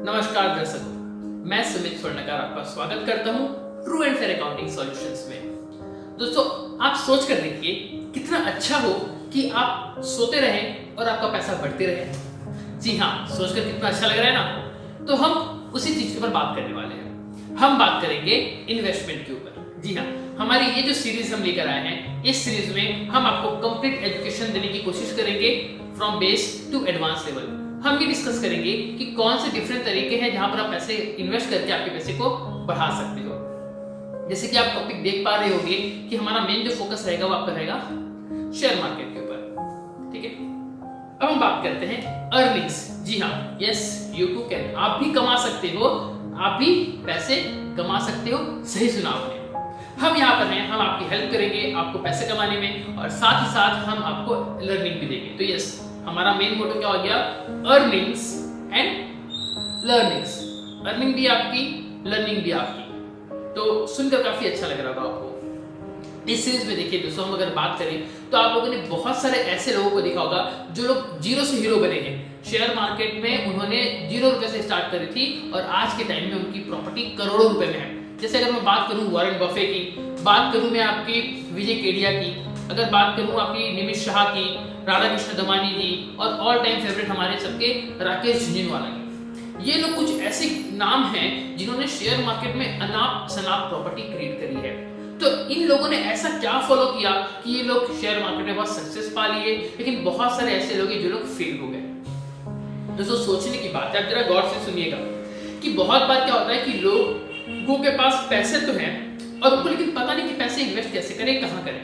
नमस्कार दर्शकों, मैं सुमित स्वर्णकार आपका स्वागत करता हूं true and fair accounting solutions में। दोस्तों, आप सोच कर देखिए कितना अच्छा हो कि आप सोते रहें और आपका पैसा बढ़ते रहे। जी हाँ, सोचकर कितना अच्छा लग रहा है ना। तो हम उसी चीज के ऊपर बात करने वाले हैं। हम बात करेंगे इन्वेस्टमेंट के ऊपर। जी हाँ, हमारी ये जो सीरीज हम लेकर आए हैं, इस सीरीज में हम आपको कंप्लीट एजुकेशन देने की कोशिश करेंगे from base to advance level. हम ये डिस्कस करेंगे कि कौन से डिफरेंट तरीके हैं जहां पर आप पैसे इन्वेस्ट करके आपके पैसे को बढ़ा सकते हो। जैसे कि आप टॉपिक देख पा रहे होंगे कि हमारा मेन जो फोकस रहेगा वो आपका रहेगा शेयर मार्केट के ऊपर। ठीक है, अब हम बात करते हैं अर्निंग्स। जी हाँ, यस यू टू कैन, आप भी कमा सकते हो, आप भी पैसे कमा सकते हो। सही सुना आपने। हम यहाँ पर हैं, हम आपकी हेल्प करेंगे आपको पैसे कमाने में, और साथ ही साथ हम आपको लर्निंग भी देंगे। तो यस, हमारा मेन मोटो क्या हो गया? Earnings and learnings. अर्निंग भी आपकी, लर्निंग भी आपकी। तो सुनकर काफी अच्छा लग रहा होगा आपको। इस सीरीज में देखिए दोस्तों, हम अगर बात करें तो आप लोगों ने बहुत सारे ऐसे लोगों को देखा होगा जो लोग जीरो से हीरो बने हैं। शेयर मार्केट में उन्होंने 0 रुपए से स्टार्ट करी थी और आज के टाइम में उनकी प्रॉपर्टी करोड़ों रुपए में है। जैसे अगर मैं बात करूं वॉरेन बफे की, बात करूं मैं आपकी विजय केडिया की, अगर बात करूं आपकी निमित शाह की, राधा कृष्ण दमानी जी, और ऑल टाइम फेवरेट हमारे सबके राकेश झुंझुनवाला की। ये लोग कुछ ऐसे नाम हैं जिन्होंने शेयर मार्केट में अनाप शनाप प्रॉपर्टी क्रिएट करी है। तो इन लोगों ने ऐसा क्या फॉलो किया कि ये लोग शेयर मार्केट में बहुत सक्सेस पा लिए, लेकिन बहुत सारे ऐसे लोग हैं जो लोग फेल हो गए। दोस्तों, सोचने की बात है, आप जरा गौर से सुनिएगा कि बहुत बार क्या होता है कि लोगों के पास पैसे तो हैं और उनको लेकिन पता नहीं कि पैसे इन्वेस्ट कैसे करें, कहाँ करें।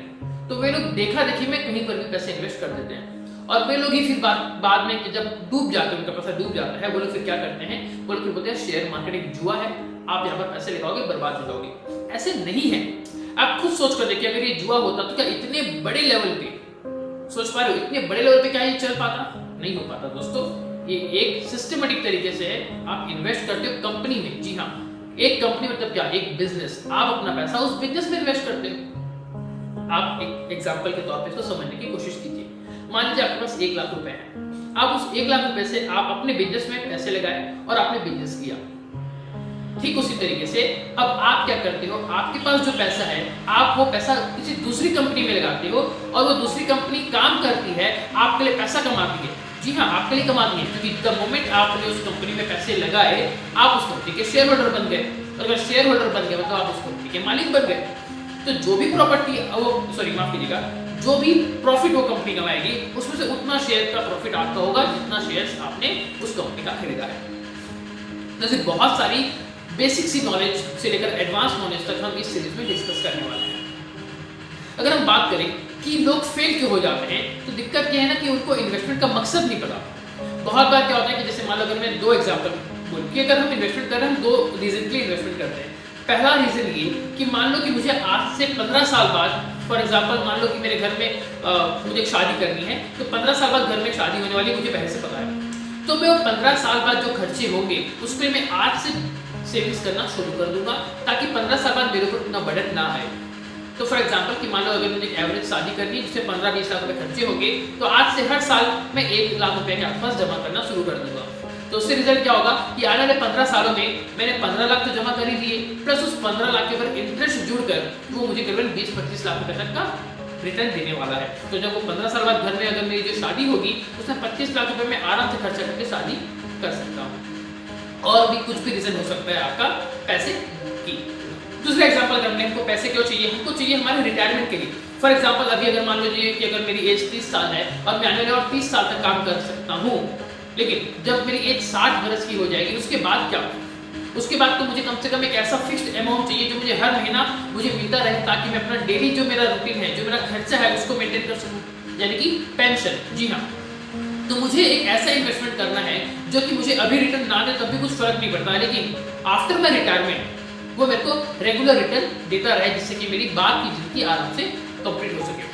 तो वे लोग देखा देखी में कहीं पर भी पैसे इन्वेस्ट कर देते हैं, और वे लोग ही फिर बाद में जब डूब जाते हैं, उनका पैसा डूब जाता है, वो लोग फिर क्या करते हैं, वो लोग फिर बोलते हैं शेयर मार्केट एक जुआ है, आप यहाँ पर पैसे लगाओगे बर्बाद हो जाओगे। ऐसे नहीं है। आप खुद सोच कर देखिए, अगर ये जुआ होता तो क्या इतने बड़े लेवल पे, सोच पा रहे हो, इतने बड़े लेवल पे क्या ये चल पाता? नहीं हो पाता दोस्तों। ये एक सिस्टमेटिक तरीके से आप इन्वेस्ट करते हो कंपनी में। जी हाँ, एक कंपनी मतलब क्या? एक बिजनेस। आप अपना पैसा उस बिजनेस में इन्वेस्ट करते हो। आप एक एग्जांपल के तौर पे इसको समझने की कोशिश कीजिए। मान लीजिए आपके पास 1 लाख रुपए हैं, आप उस 1 लाख रुपए से आप अपने बिजनेस में पैसे लगाए और आपने बिजनेस किया। ठीक उसी तरीके से अब आप क्या करते हो, आपके पास जो पैसा है आप वो पैसा किसी दूसरी कंपनी में लगाते हो, और वो दूसरी कंपनी काम करती है, आपके लिए पैसा कमाती है। जी हाँ, आपके लिए कमाती है, क्योंकि द मोमेंट आपने उस कंपनी में पैसे लगाए, आप उस कंपनी के शेयर होल्डर बन गए। और अगर शेयर होल्डर बन गए मतलब आप उस कंपनी के मालिक बन गए। तो जो भी प्रॉपर्टी माफ कीजिएगा, जो भी प्रॉफिट वो कंपनी कमाएगी उसमें से उतना शेयर का प्रॉफिट आपका होगा जितना शेयर्स आपने उस कंपनी का खरीदा है। जैसे बहुत सारी बेसिक सी नॉलेज से लेकर एडवांस नॉलेज तक हम इस सीरीज में डिस्कस करने वाले हैं। अगर हम बात करें कि लोग फेल क्यों हो जाते हैं, तो दिक्कत यह है ना कि उनको इन्वेस्टमेंट का मकसद नहीं पता। बहुत बार क्या होता है कि जैसे मान लो अगर मैं 2 एग्जाम्पल बोलूं कि अगर हम इन्वेस्टमेंट कर रहे हैं, हम 2 रीजन के लिए इन्वेस्टमेंट करते हैं। पहला रीजन ये कि मान लो कि मुझे आज से 15 साल बाद, फॉर एग्जांपल मान लो कि मेरे घर में मुझे शादी करनी है, तो 15 साल बाद घर में शादी होने वाली मुझे पहले से पता है। तो मैं वो 15 साल बाद जो खर्चे होंगे उस पर मैं आज से सेविंग्स करना शुरू कर दूंगा, ताकि 15 साल बाद मेरे ऊपर उतना बर्डन ना आए। तो फॉर एग्जांपल कि मान लो अगर मुझे एवरेज शादी करनी है जिससे 15-20 लाख रुपए खर्चे होंगे, तो आज से हर साल मैं 1 लाख रुपए के आसपास जमा करना शुरू कर दूंगा। तो उससे रिजल्ट क्या होगा कि आने वाले 15 सालों में मैंने 15 लाख तो जमा कर ही दिए, प्लस उस 15 लाख के ऊपर इंटरेस्ट जुड़कर वो मुझे करीबन 20-25 लाख रुपए तक का रिटर्न देने वाला है। तो जब वो 15 साल बाद घर में अगर मेरी जो शादी होगी उसमें 25 लाख रुपए में आराम से खर्चा करके शादी कर सकता हूँ। और भी कुछ भी रीजन हो सकता है आपका पैसे की। दूसरा एग्जाम्पल, अगर हमको पैसे क्यों चाहिए, हमको चाहिए हमारे रिटायरमेंट के लिए। फॉर एग्जाम्पल, अभी अगर मान लीजिए कि अगर मेरी एज 30 साल है और मैं आने वाले और 30 साल तक काम कर सकता हूँ, लेकिन जब मेरी एज 60 वर्ष की हो जाएगी उसके बाद क्या? उसके बाद तो मुझे कम से कम एक ऐसा फिक्स्ड अमाउंट चाहिए जो मुझे हर महीना मुझे मिलता रहे, ताकि मैं अपना डेली जो मेरा रूटीन है, जो मेरा खर्चा है उसको मेंटेन कर सकूं, यानी कि पेंशन। जी हाँ, तो मुझे एक ऐसा इन्वेस्टमेंट करना है जो कि मुझे अभी रिटर्न ना दे तब भी कुछ फर्क नहीं पड़ता है, लेकिन आफ्टर माय रिटायरमेंट वो मेरे को रेगुलर रिटर्न देता रहे, जिससे कि मेरी बाद की जिंदगी आराम से कंप्लीट हो सके।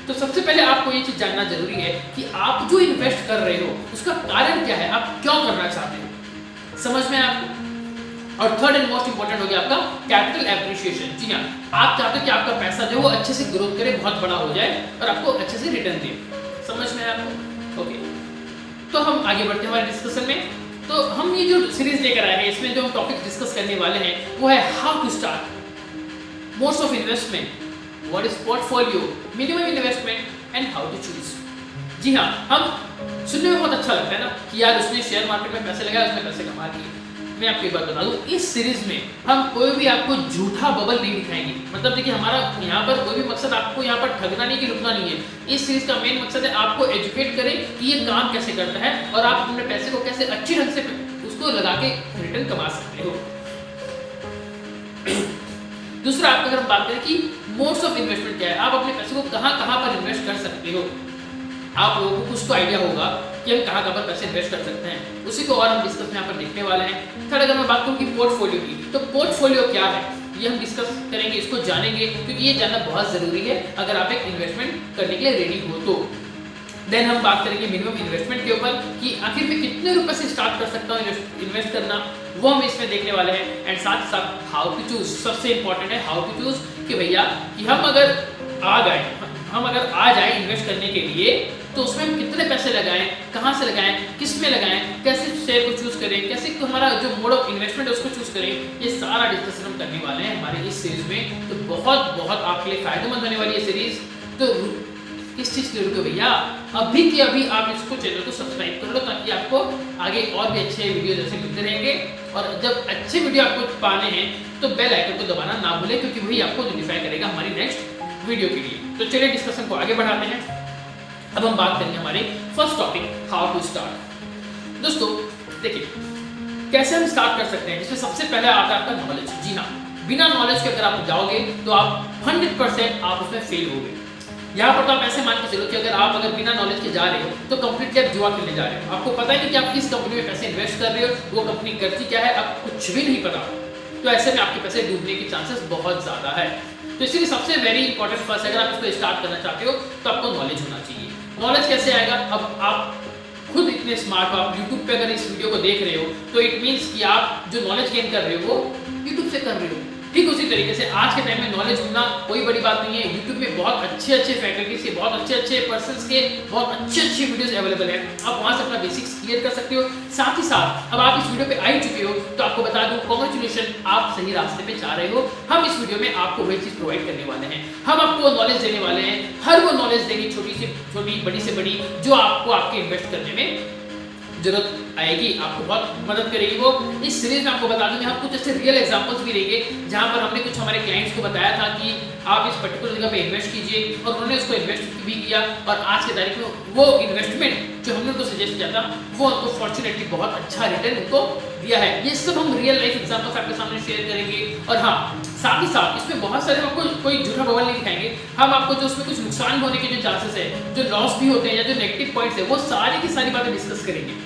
तो सबसे पहले आपको ये चीज जानना जरूरी है कि आप जो इन्वेस्ट कर रहे हो उसका कारण क्या है, आप क्यों करना चाहते हो, समझ में आपको? और थर्ड एंड मोस्ट इंपॉर्टेंट हो गया आपका कैपिटल एप्रिसिएशन। जी हाँ, आप चाहते हो कि आपका पैसा जो वो अच्छे से ग्रोथ करे, बहुत बड़ा हो जाए और आपको अच्छे से रिटर्न दे। समझ में आपको? ओके, तो हम आगे बढ़ते हैं हमारे डिस्कशन में। तो हम ये जो सीरीज लेकर आए हैं, इसमें जो हम टॉपिक डिस्कस करने वाले हैं वो है how to start most of investment, what is portfolio, minimum investment and how to choose. जी हाँ, हम सुनने में बहुत अच्छा लगता है ना कि यार उसने शेयर मार्केट में पैसे लगाए, उसने पैसे कमा लिए। मैं आपको एक बात बता दूं, इस सीरीज में हम कोई भी आपको झूठा बबल नहीं दिखाएंगे। मतलब देखिए, हमारा यहाँ पर कोई भी मकसद आपको यहाँ पर ठगना नहीं कि लुटना नहीं है। इस सीरीज का मेन मकसद है आपको एजुकेट करें कि ये काम कैसे करता है और आप अपने पैसे को कैसे अच्छी ढंग से उसको लगा के रिटर्न कमा सकते हो। दूसरा, आपका अगर हम बात करें कि मोड्स ऑफ इन्वेस्टमेंट क्या है, आप अपने पैसे को कहाँ कहाँ पर इन्वेस्ट कर सकते हो। आप लोगों को कुछ तो आइडिया होगा कि हम कहाँ पर पैसे इन्वेस्ट कर सकते हैं, उसी को और हम डिस्कस यहाँ पर देखने वाले हैं। थर्ड, अगर मैं बात करूँ कि पोर्टफोलियो की, तो पोर्टफोलियो क्या है ये हम डिस्कस करेंगे, इसको जानेंगे, क्योंकि ये जानना बहुत जरूरी है अगर आप एक इन्वेस्टमेंट करने के लिए रेडी हो तो। देन हम बात करेंगे मिनिमम इन्वेस्टमेंट के ऊपर कि आखिर में कितने रुपए से स्टार्ट कर सकता हूँ इन्वेस्ट करना, वो हम इसमें देखने वाले हैं। एंड साथ साथ हाउ टू चूज, सबसे इंपॉर्टेंट है हाउ टू चूज कि भैया कि हम अगर आ जाए इन्वेस्ट करने के लिए तो उसमें हम कितने पैसे लगाएं, कहाँ से लगाएं, किस में लगाएं, कैसे शेयर को चूज करें, कैसे हमारा जो मोड ऑफ इन्वेस्टमेंट है उसको चूज करें, ये सारा डिस्कशन हम करने वाले हैं हमारे इस सीरीज में। तो बहुत बहुत आपके लिए फायदेमंद होने वाली है सीरीज। तो किस चीज के लिए रुको भैया, अभी के अभी आप इसको चैनल को सब्सक्राइब कर लो ताकि आपको आगे और भी अच्छे वीडियो जैसे मिलते रहेंगे। और जब अच्छे वीडियो आपको पाने हैं तो बेल आइकन को दबाना ना भूलें, क्योंकि वही आपको नोटिफाई करेगा हमारी नेक्स्ट वीडियो के लिए। तो चलिए डिस्कशन को आगे बढ़ाते हैं। अब हम बात करेंगे हमारे first topic, how to start. दोस्तों देखिए, कैसे हम स्टार्ट कर सकते हैं। इसमें सबसे पहले आता है आपका नॉलेज। जी हाँ, बिना नॉलेज के अगर आप जाओगे तो आप 100% आप उसमें फेल होगे। यहाँ पर तो आप ऐसे मान के चलो कि अगर बिना नॉलेज के जा रहे हो तो कंप्लीटली आप जुआ खेलने जा रहे हो। आपको पता ही नहीं कि आप किस कंपनी में पैसे इन्वेस्ट कर रहे हो, वो कंपनी करती क्या है, आपको कुछ भी नहीं पता। तो ऐसे में आपके पैसे डूबने के चांसेस बहुत ज्यादा है। तो इसीलिए सबसे वेरी इंपॉर्टेंट फर्स्ट, अगर आप इसको स्टार्ट करना चाहते हो तो आपको नॉलेज होना चाहिए। नॉलेज कैसे आएगा, अब आप खुद इतने स्मार्ट हो, आप YouTube पे अगर इस वीडियो को देख रहे हो तो इट मींस कि आप जो नॉलेज गेन कर रहे हो वो YouTube से कर रहे हो। ठीक उसी तरीके से आज के टाइम में नॉलेज होना कोई बड़ी बात नहीं है। YouTube में बहुत अच्छे फैकल्टीज के, बहुत अच्छे पर्सन्स के बहुत अच्छे वीडियोस अवेलेबल है। आप वहां से अपना बेसिक्स क्लियर कर सकते हो। साथ ही साथ अब आप इस वीडियो पे आ ही चुके हो तो आपको बता दूं, कांग्रेचुलेशन, आप सही रास्ते पे जा रहे हो। हम इस वीडियो में आपको वही चीज प्रोवाइड करने वाले हैं। हम आपको नॉलेज देने वाले हैं, हर वो नॉलेज देंगे, छोटी से छोटी, बड़ी से बड़ी, जो आपको आपके इन्वेस्ट करने में जरूरत आएगी, आपको बहुत मदद करेगी। वो इस सीरीज में आपको बता दूं, यहाँ कुछ ऐसे रियल एग्जांपल्स भी रहेंगे जहां पर हमने कुछ हमारे क्लाइंट्स को बताया था कि आप इस पर्टिकुलर जगह पे इन्वेस्ट कीजिए, और उन्होंने उसको इन्वेस्ट भी किया, और आज के तारीख में वो इन्वेस्टमेंट जो हमने उनको सजेस्ट किया था वो उनको फॉर्चुनेटली बहुत अच्छा रिटर्न उनको दिया है। ये सब हम रियल लाइफ एग्जांपल्स आपके सामने शेयर करेंगे। और हाँ, साथ ही साथ इसमें बहुत सारे आपको कोई झूठा बवाल नहीं दिखाएंगे। हम आपको जो उसमें कुछ नुकसान होने के जो चांसेस है, जो लॉस भी होते हैं या जो नेगेटिव पॉइंट्स है, वो सारी की सारी बातें डिस्कस करेंगे।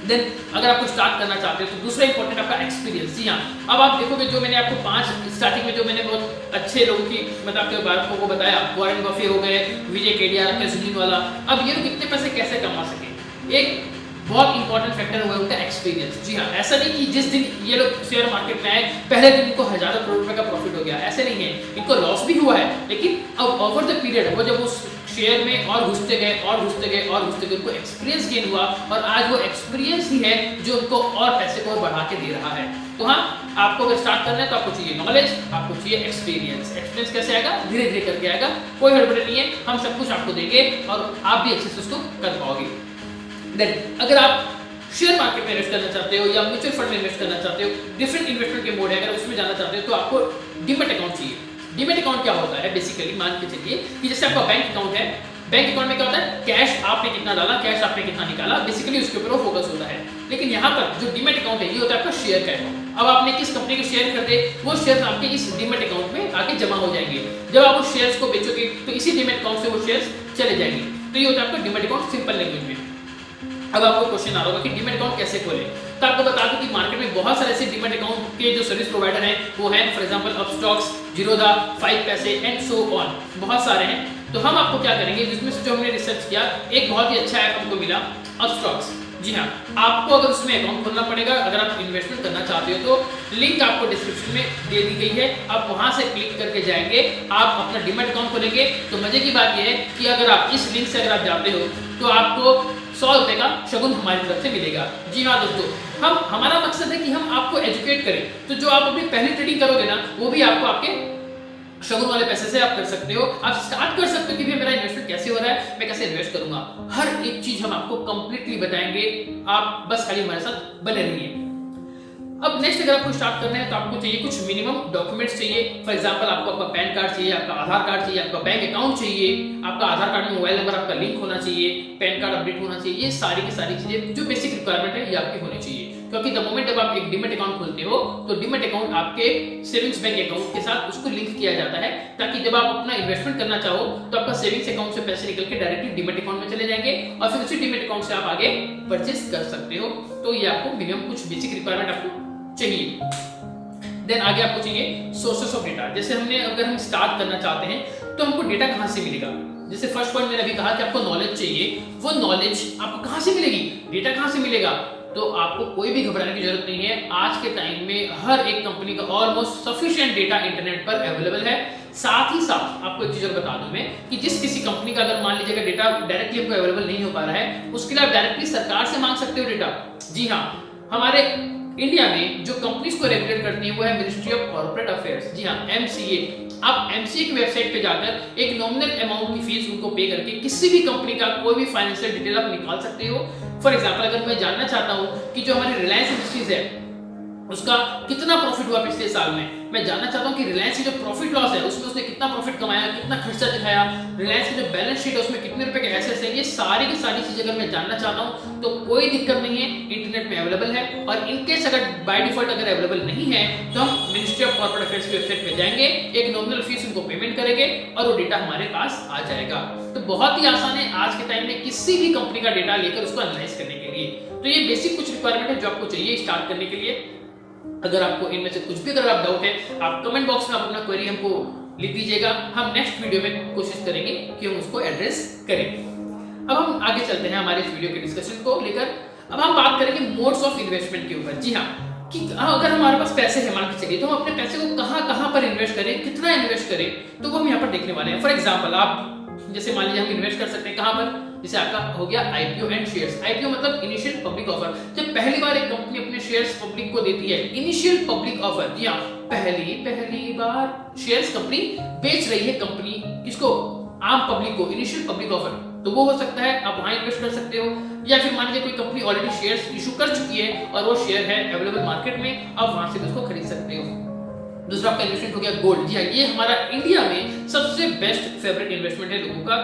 देन अगर आपको स्टार्ट करना चाहते हो तो दूसरा इंपॉर्टेंट आपका एक्सपीरियंस। जी हाँ, अब आप देखोगे जो मैंने आपको 5 स्टार्टिंग में जो मैंने बहुत अच्छे लोगों की मतलब आपको को बताया, वॉरेन बफे हो गए, विजय केडिया, राकेश वाला, अब ये लोग इतने पैसे कैसे कमा सके। एक बहुत इंपॉर्टेंट फैक्टर हुआ उनका एक्सपीरियंस। जी हाँ, ऐसा नहीं कि जिस दिन ये लोग शेयर मार्केट में आए पहले दिन इनको हजारों करोड़ रुपए का प्रॉफिट हो गया, ऐसे नहीं है। इनको लॉस भी हुआ है, लेकिन अब ओवर द पीरियड वो जब उस शेयर में और घुसते गए उनको एक्सपीरियंस गेन हुआ, और आज वो एक्सपीरियंस ही है जो उनको और पैसे को बढ़ा के दे रहा है। तो हाँ, आपको अगर स्टार्ट करना है तो आपको चाहिए नॉलेज, आपको चाहिए एक्सपीरियंस। एक्सपीरियंस कैसे आएगा, धीरे धीरे करके आएगा, कोई हड़बड़ी नहीं है, हम सब कुछ आपको देंगे और आप भी अच्छे से उसको कर पाओगे। देन अगर आप शेयर मार्केट में इन्वेस्ट करना चाहते हो या म्यूचुअल फंड में इन्वेस्ट करना चाहते हो, डिफरेंट इन्वेस्टमेंट के मोड है, अगर उसमें जाना चाहते हो तो आपको डीमैट अकाउंट चाहिए। डीमैट अकाउंट क्या होता है, बेसिकली मान के चलिए कि जैसे आपका बैंक अकाउंट है, बैंक अकाउंट में क्या होता है, कैश आपने कितना डाला, कैश आपने कितना निकाला, बेसिकली उसके ऊपर वो फोकस होता है। लेकिन यहाँ पर जो डीमैट अकाउंट है ये होता है आपका शेयर का अकाउंट। अब आपने किस कंपनी के शेयर खरीदे, वो शेयर आपके इस डीमैट अकाउंट में आके जमा हो जाएंगे। जब आप उस शेयर्स को बेचोगे तो इसी डीमैट अकाउंट से वो शेयर्स चले जाएंगे। तो ये होता है आपका डीमैट अकाउंट सिंपल लैंग्वेज में। अब आपको क्वेश्चन आ रहा होगा कि डीमैट अकाउंट कैसे खोलें, तो आपको बता दूं कि मार्केट में बहुत सारे ऐसे डीमैट अकाउंट के जो सर्विस प्रोवाइडर हैं वो हैं, फॉर एग्जांपल अपस्टॉक्स, जीरोधा, 5 पैसे एंड सो ऑन, बहुत सारे हैं। तो हम आपको क्या करेंगे, जिसमें से जो हमने रिसर्च किया, एक बहुत ही अच्छा ऐप हमको मिला, अपस्टॉक्स। जी हाँ, आपको अगर उसमें अकाउंट खोलना पड़ेगा, अगर आप इन्वेस्टमेंट करना चाहते हो तो लिंक आपको डिस्क्रिप्शन में दे दी गई है, आप वहां से क्लिक करके जाएंगे, आप अपना डीमैट अकाउंट खोलेंगे। तो मजे की बात यह है कि अगर आप इस लिंक से अगर आप जाते हो तो आपको 100 रुपए का शगुन हमारी तरफ से मिलेगा। जी हाँ दोस्तों, हमारा मकसद है कि हम आपको एजुकेट करें। तो जो आप अपनी पहली ट्रेडिंग करोगे ना, वो भी आपको आपके शगुन वाले पैसे से आप कर सकते हो। आप स्टार्ट कर सकते हो कि मेरा इन्वेस्टमेंट कैसे हो रहा है, मैं कैसे इन्वेस्ट करूंगा। हर एक चीज हम आपको कंप्लीटली बताएंगे, आप बस खाली हमारे साथ बने रहिए। अब नेक्स्ट अगर आपको स्टार्ट करना है तो आपको चाहिए कुछ मिनिमम डॉक्यूमेंट्स चाहिए। फॉर एग्जांपल आपको आपका पैन कार्ड चाहिए, आपका आधार कार्ड चाहिए, आपका बैंक अकाउंट चाहिए, आपका आधार कार्ड में मोबाइल नंबर आपका लिंक होना चाहिए, पैन कार्ड अपडेट होना चाहिए। ये सारी की सारी चीजें जो बेसिक रिक्वायरमेंट है ये आपकी होनी चाहिए, क्योंकि द मोमेंट जब आप एक डीमैट अकाउंट खोलते हो तो डीमैट अकाउंट आपके सेविंग्स बैंक अकाउंट के साथ उसको लिंक किया जाता है, ताकि जब आप अपना इन्वेस्टमेंट करना चाहो तो आपका सेविंग्स अकाउंट से पैसे निकल के डायरेक्टली डीमैट अकाउंट में चले जाएंगे और फिर उसी डीमैट अकाउंट से आप आगे परचेस कर सकते हो। तो ये आपको मिनिमम कुछ बेसिक रिक्वायरमेंट आपको चाहिए। देन आगे आपको चाहिए सोर्सेस ऑफ डेटा। जैसे अगर हम स्टार्ट करना चाहते हैं तो हमको डेटा कहां से मिलेगा। जैसे फर्स्ट पॉइंट मैंने अभी कहा कि आपको नॉलेज चाहिए, वो नॉलेज आपको कहां से मिलेगी, डेटा कहां से मिलेगा। तो आपको कोई भी घबराने की जरूरत नहीं है। आज के टाइम में हर एक कंपनी का ऑलमोस्ट सफिशिएंट डेटा इंटरनेट पर अवेलेबल है। साथ ही साथ आपको एक चीज और बता दूं मैं कि जिस किसी कंपनी का अगर मान लीजिएगा डेटा डायरेक्टली आपको अवेलेबल नहीं हो पा रहा है, उसके लिए आप डायरेक्टली सरकार से मांग सकते हो डेटा। जी हाँ, हमारे इंडिया में जो कंपनीज को रेगुलेट करती है वो है मिनिस्ट्री ऑफ कॉर्पोरेट अफेयर्स। जी हाँ, MCA। आप MCA की वेबसाइट पे जाकर एक नॉमिनल अमाउंट की फीस उनको पे करके किसी भी कंपनी का कोई भी फाइनेंशियल डिटेल आप निकाल सकते हो। फॉर एग्जांपल अगर मैं जानना चाहता हूं कि जो हमारी रिलायंस इंडस्ट्रीज है उसका कितना प्रॉफिट हुआ पिछले साल में, मैं जानना चाहता हूं कि रिलायंस की जो प्रॉफिट लॉस है उसमें उसने कितना प्रॉफिट कमाया, कितना खर्चा दिखाया, रिलायंस की जो बैलेंस शीट है उसमें कितने रुपए के एसेट्स है, ये सारी की सारी चीजें अगर मैं जानना चाहता हूं तो कोई दिक्कत नहीं है, इंटरनेट में अवेलेबल है। और इनकेस अगर बाय डिफॉल्ट अगर अवेलेबल नहीं है तो हम मिनिस्ट्री ऑफ कॉर्पोरेट अफेयर्स की वेबसाइट पे जाएंगे, एक नॉमिनल फीस उनको पेमेंट करेंगे और वो डेटा हमारे पास आ जाएगा। तो बहुत ही आसान है आज के टाइम में किसी भी कंपनी का डेटा लेकर उसको एनालाइज करने के लिए। तो ये बेसिक कुछ रिक्वायरमेंट है जो आपको चाहिए स्टार्ट करने के लिए। अगर आपको इनमें से कुछ भी अगर आप डाउट है, आप कमेंट बॉक्स में आप अपना क्वेरी हमको लिख दीजिएगा। हम नेक्स्ट वीडियो में कोशिश करेंगे कि हम उसको एड्रेस करें। अब हम आगे चलते हैं हमारे इस वीडियो के डिस्कशन को लेकर। अब हम बात करेंगे मोड्स ऑफ इन्वेस्टमेंट के ऊपर। जी हाँ, कि अगर हमारे पास पैसे है मान के चलिए तो हम अपने पैसे को कहां पर इन्वेस्ट करें, कितना इन्वेस्ट करें, तो वो हम यहाँ पर देखने वाले हैं। फॉर एग्जाम्पल आप जैसे मान लीजिए हम इन्वेस्ट कर सकते हैं कहां पर, जैसे आपका हो गया IPO एंड शेयर्स। IPO मतलब इनिशियल पब्लिक ऑफर, जब पहली बार एक कंपनी अपने शेयर्स पब्लिक को देती है, इनिशियल पब्लिक ऑफर। जी हाँ, पहली बार शेयर्स कंपनी बेच रही है, कंपनी किसको, आम पब्लिक को, इनिशियल पब्लिक ऑफर। तो वो हो सकता है आप वहां इन्वेस्ट कर सकते हो, या फिर मान लीजिए कोई कंपनी ऑलरेडी शेयर्स इशू कर चुकी है और वो शेयर है अवेलेबल मार्केट में, आप वहां से उसको खरीद सकते हो। दूसरा आपका इन्वेस्टमेंट हो गया गोल्ड। जी हाँ, ये हमारा इंडिया में सबसे बेस्ट फेवरेट इन्वेस्टमेंट है लोगों का।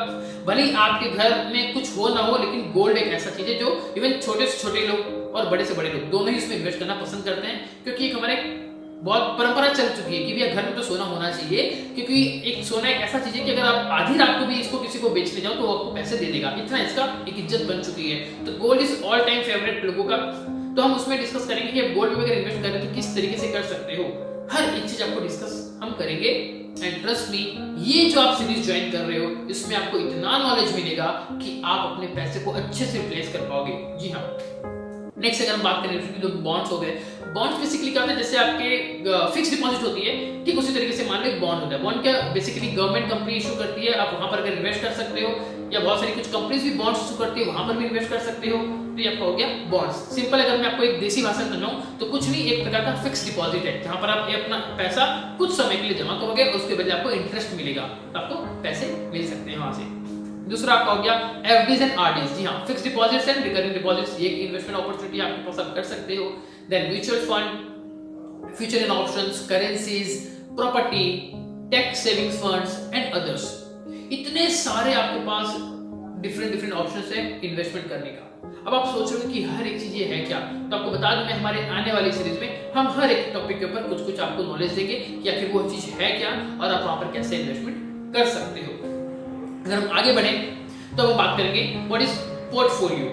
भले ही आपके घर में कुछ हो ना हो, लेकिन गोल्ड एक ऐसा चीज है जो इवन छोटे से छोटे लोग और बड़े से बड़े लोग दोनों ही इसमें इन्वेस्ट करना पसंद करते हैं, क्योंकि एक हमारे बहुत परंपरा चल चुकी है कि भैया घर में तो सोना होना चाहिए। क्योंकि एक सोना एक ऐसा चीज है कि अगर आप आधी रात को भी इसको किसी को बेचने जाओ तो वो आपको पैसे दे देगा, इतना इसका एक इज्जत बन चुकी है। तो gold is all time favourite लोगों का। तो हम उसमें डिस्कस करेंगे कि गोल्ड में अगर इन्वेस्ट करें तो किस तरीके से कर सकते हो, हर एक चीज आपको डिस्कस हम करेंगे। एंड ट्रस्ट मी, ये जो आप सीरीज ज्वाइन कर रहे हो इसमें आपको इतना नॉलेज मिलेगा कि आप अपने पैसे को अच्छे से रिप्लेस कर पाओगे। जी हाँ, नेक्स्ट अगर हम बात करें तो बॉन्ड्स हो गए। बॉन्ड्स बेसिकली क्या होता है, जैसे आपके फिक्स डिपॉजिट होती है, ठीक उसी तरीके से मान लो एक बॉन्ड होता है। बॉन्ड क्या बेसिकली गवर्नमेंट कंपनी इशू करती है, आप वहां पर अगर इन्वेस्ट कर सकते हो, या बहुत सारी कुछ कंपनीज भी बॉन्ड्स इशू करती है, वहां पर भी इन्वेस्ट कर सकते हो। तो ये आपका हो गया बॉन्ड्स। सिंपल अगर मैं आपको एक देसी भाषा में समझाऊं तो कुछ नहीं, एक प्रकार का फिक्स डिपॉजिट है जहां पर आप अपना पैसा कुछ समय के लिए जमा करोगे और उसके बदले आपको इंटरेस्ट मिलेगा, तो आपको पैसे मिल सकते हैं वहां से। दूसरा आपका हो गया एफडीज एंड आरडीज। जी हाँ, fix deposits and recurring deposits, ये इन्वेस्टमेंट अपॉर्चुनिटी आपके पास आप कर सकते हो। Then mutual fund, future in options, currencies, property, tax savings funds and others. इतने सारे आपके पास डिफरेंट ऑप्शंस है इन्वेस्टमेंट करने का। अब आप सोच रहे हो कि हर एक चीज ये है क्या, तो आपको बता दूं मैं हमारे आने वाली सीरीज में हम हर एक टॉपिक के ऊपर कुछ आपको नॉलेज देंगे कि आखिर वो चीज है क्या और आप वहां पर कैसे इन्वेस्टमेंट कर सकते हो। अगर हम आगे बढ़े तो हम बात करेंगे what is portfolio.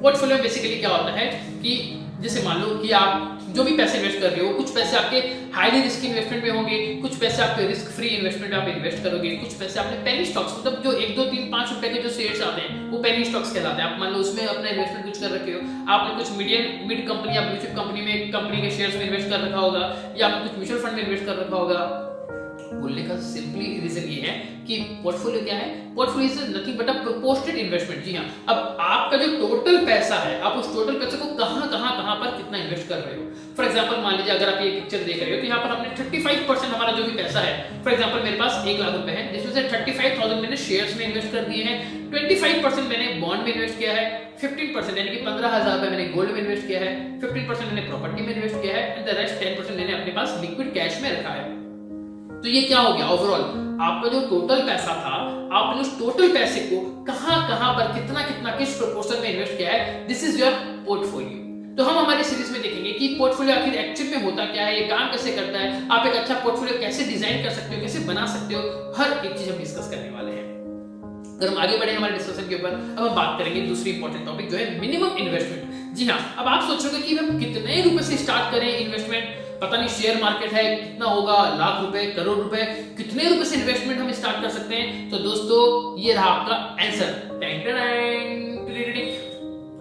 Portfolio basically क्या होता है कि जैसे मान लो कि आप जो भी पैसे इन्वेस्ट कर रहे हो, कुछ पैसे आपके हाईली रिस्क इन्वेस्टमेंट में होंगे, कुछ पैसे आपके रिस्क फ्री इन्वेस्टमेंट में आप इन्वेस्ट करोगे, कुछ पैसे आपने पेनी स्टॉक्स, मतलब जो 1, 2, 3, 5 रुपए के जो शेयर्स आते हैं वो पेनी स्टॉक्स कहलाते हैं। आप मान लो उसमें अपना इन्वेस्टमेंट कुछ कर रखे हो, आपने कुछ मिड कंपनी या ब्लू चिप कंपनी में कंपनी के शेयर्स में इन्वेस्ट कर रखा होगा, या आपने कुछ म्यूचुअल फंड में इन्वेस्ट कर रखा होगा, बोलने का सिंपली रीजन ये है कि पोर्टफोलियो क्या है, portfolio is nothing but a proportionate investment. जी हाँ, अब आपका जो टोटल पैसा है, आप उस टोटल पैसे को कहां पर कितना इन्वेस्ट कर रहे हो। फॉर एग्जांपल मान लीजिए अगर आप ये पिक्चर देख रहे हो तो यहाँ पर हमने 35% हमारा जो भी पैसा है, फॉर एग्जांपल मेरे पास 1 लाख रुपए है, जिसमें से 35,000 मैंने शेयर्स में इन्वेस्ट कर दिए हैं, 25% मैंने बॉन्ड में इन्वेस्ट किया है, 15% यानी कि 15,000 रुपए मैंने गोल्ड में इन्वेस्ट किया है, 15% मैंने प्रॉपर्टी में इन्वेस्ट किया है एंड द रेस्ट 10% मैंने अपने पास लिक्विड कैश में रखा है। तो ये क्या हो गया, ओवरऑल आपका जो टोटल पैसा था, आपने उस टोटल पैसे को कहां पर कितना किस प्रोपोर्शन में इन्वेस्ट किया है, दिस इज योर पोर्टफोलियो। तो हम हमारी सीरीज में देखेंगे कि पोर्टफोलियो आखिर एक्चुअल में होता क्या है, ये काम कैसे करता है, आप एक अच्छा पोर्टफोलियो कैसे डिजाइन कर सकते हो, कैसे बना सकते हो, हर एक चीज हम डिस्कस करने वाले हैं। अगर हम आगे बढ़े हमारे डिस्कशन के ऊपर, अब हम बात करेंगे दूसरी इंपॉर्टेंट टॉपिक जो है मिनिमम इन्वेस्टमेंट। जी हाँ, अब आप सोचोगे कि हम कितने रुपए से स्टार्ट करें इन्वेस्टमेंट, पता नहीं शेयर मार्केट है कितना होगा, लाख रुपए, करोड़ रुपए, कितने रुपए से इन्वेस्टमेंट हम स्टार्ट कर सकते हैं। तो दोस्तों ये रहा आपका आंसर,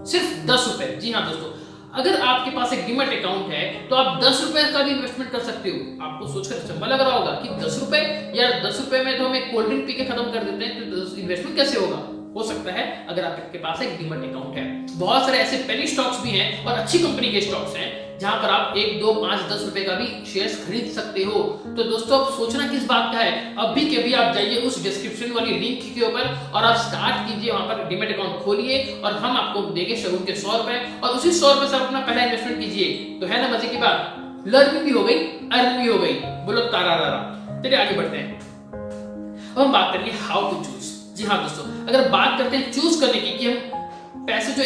सिर्फ 10 रुपए। जी हाँ दोस्तों, अगर आपके पास एक डीमैट अकाउंट है तो आप 10 रुपए का भी इन्वेस्टमेंट कर सकते हो। आपको सोचकर चंबा लग रहा होगा कि 10 रुपए, यार 10 रुपए में तो हम एक कोल्ड ड्रिंक पी के खत्म कर देते हैं, तो इन्वेस्टमेंट कैसे होगा। हो सकता है अगर आपके पास एक डीमैट अकाउंट है। बहुत सारे ऐसे पेनी स्टॉक्स भी हैं और अच्छी कंपनी के स्टॉक्स हैं जहां पर आप 1, 2, 5, 10 रुपए का भी शेयर्स खरीद सकते हो। तो दोस्तों अब सोचना किस बात का है, अभी के भी आप जाइए उस डिस्क्रिप्शन वाली लिंक के ऊपर और आप स्टार्ट कीजिए, वहां पर डीमैट अकाउंट खोलिए और हम आपको देंगे शगुन के 100 रुपए और उसी 100 रुपए से आप अपना पहला इन्वेस्टमेंट कीजिए। तो है ना मजे की बात, लर्निंग भी हो गई, अर्निंग भी हो गई, बोलो तारा रारा। चलिए आगे बढ़ते हैं। अब हम बात करेंगे हाउ टू चूज। जी हाँ दोस्तों, अगर बात करते हैं चूज करने की कि हम पैसे जो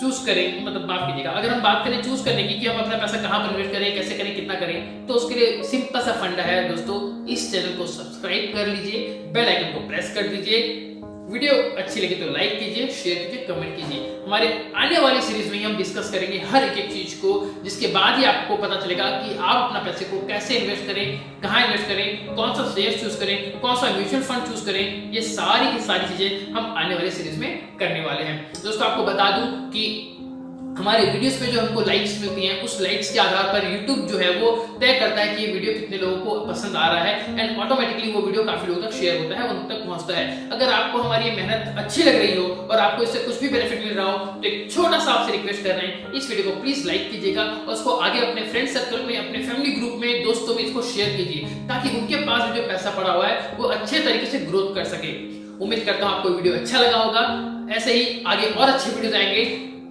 चूज करें, मतलब माफ कीजिएगा, अगर हम बात करें चूज करने की कि हम अपना पैसा कहां पर इन्वेस्ट करें, कैसे करें, कितना करें, तो उसके लिए सिंपल सा फंडा है दोस्तों, इस चैनल को सब्सक्राइब कर लीजिए, बेल आइकन को प्रेस कर दीजिए, वीडियो अच्छी लगे तो लाइक कीजिए, शेयर कीजिए, कमेंट कीजिए। हमारे आने वाली सीरीज में हम डिस्कस करेंगे हर एक चीज को, जिसके बाद ही आपको पता चलेगा कि आप अपना पैसे को कैसे इन्वेस्ट करें, कहां इन्वेस्ट करें, कौन सा शेयर चूज करें, कौन सा म्यूचुअल फंड चूज करें। ये सारी की सारी चीजें हम आने वाली सीरीज में करने वाले हैं। दोस्तों आपको बता दूं कि हमारे वीडियोस पे जो हमको लाइक्स मिलती हैं, उस लाइक्स के आधार पर YouTube जो है वो तय करता है कि ये वीडियो कितने लोगों को पसंद आ रहा है एंड ऑटोमेटिकली वो वीडियो काफी लोगों तक शेयर होता है, उन तक पहुंचता है। अगर आपको हमारी ये मेहनत अच्छी लग रही हो और आपको इससे कुछ भी बेनिफिट मिल रहा हो तो एक छोटा सा आपसे रिक्वेस्ट कर रहे हैं, इस वीडियो को प्लीज लाइक कीजिएगा और उसको आगे अपने फ्रेंड सर्कल में, अपने फैमिली ग्रुप में, दोस्तों में इसको शेयर कीजिए ताकि उनके पास जो पैसा पड़ा हुआ है वो अच्छे तरीके से ग्रोथ कर सके। उम्मीद करता हूँ आपको वीडियो अच्छा लगा होगा। ऐसे ही आगे और अच्छे वीडियोस आएंगे,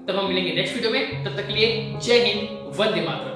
तब हम मिलेंगे नेक्स्ट वीडियो में। तब तक के लिए जय हिंद, वंदे मातरम।